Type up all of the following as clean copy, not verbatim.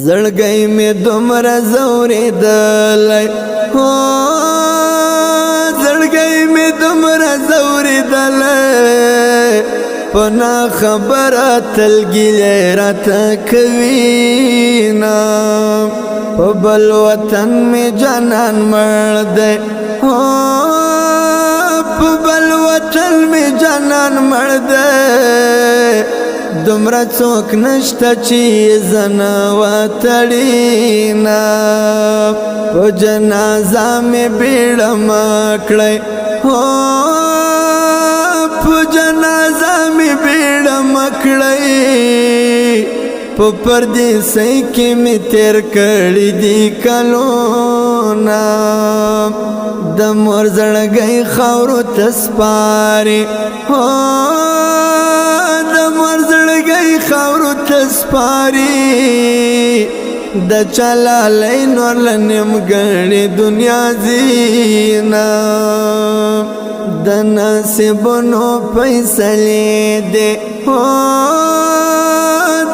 زړګی می دومره زوریدلی هو زړګی می دومره زوریدلی په نا خبره تل ګیلې راته کوي نه په بل وطن می جانان مړ دی هو په بل وطن می جانان مړ دی دومره څوک نشته چې زنه وتړینا په جنازه مې بیړه مکړی هو په جنازه مې بیړه مکړی په پردیسۍ کې مې تیر کړي دي کلونه د مور زړګی خاورو ته سپاري هو خاورو تسپاری د چلالی نور لنیم گړی دنیا زینا د نصیبونو فیصلې دی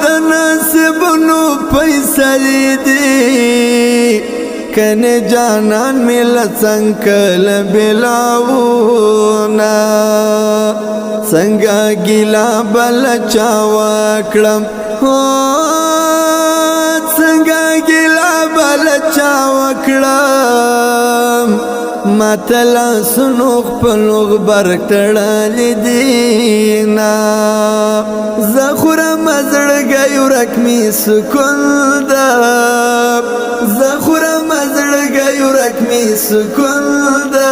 د نصیبونو فیصلې دی کنه جانان میلا څنګه بلاونا څنګه ګیلا بل چا وکړم هو څنګه ګیلا بل چا وکړم ماتلا سنوخ پلوغ برکتړل دینا زخورم زړګی ورکمی سکون دا زخورم زړګی ورکمی سکون دا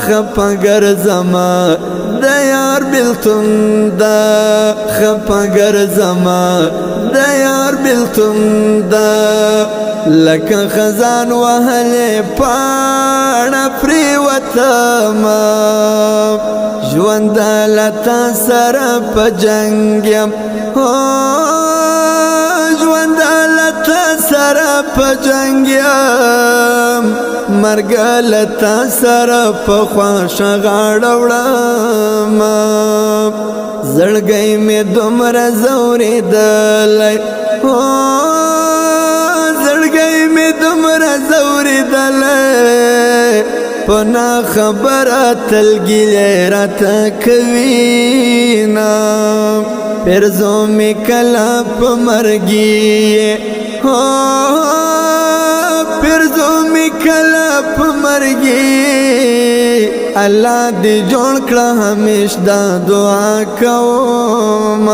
خپگر زما د یار بلتون دا خپگر زما د یار بلتون دا لکه خزان وهلې پاڼه پریوتما ژوند لتا سره په جنګ یم ژوند لتا سره په جنګ یم مرګ لتا سره په خواشه غاړه وړم زړګی مې دومره زوریدلی زړګی مې دومره زوریدلی په نا خبره تل ګیلې راته کوي نه پرزو مې کله په مرګي پرزو می کلا په مرګي الله دې جوړ کړه همیش دا دعا کوم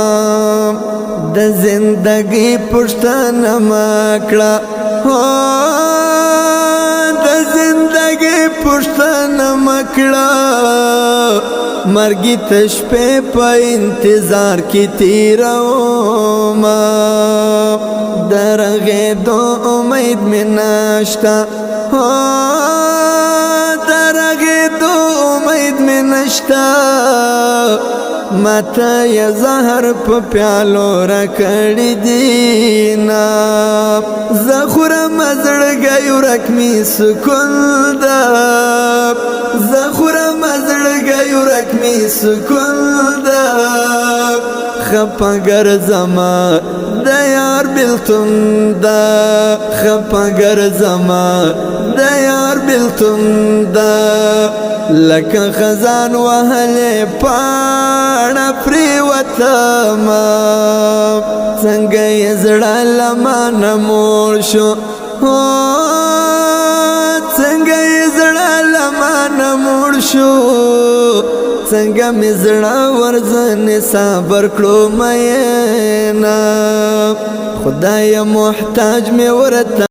د زندګي پښتنه مکړه د زندګي پښتنه مکړه مرګي تشپې په انتظار کې تیروم درغه دو امید میں نشتا درغه دو امید میں نشتا ماتا یا زهر په پیالو را کړی دینا زخورم زړګی ورکمی سکون دا زخورم زړګی ورکمی سکون دا خپگر زما د یار بلتون دا خپگر زما د یار بلتون دا لکه خزان وهلې پاڼه پریوتما څنګه یې زړه لمانه موړ شو څنګه یې زړه لمانه موړ شو څنګه مې زړه ورځنې صبر کړو مینه خدای محتاج مې ورته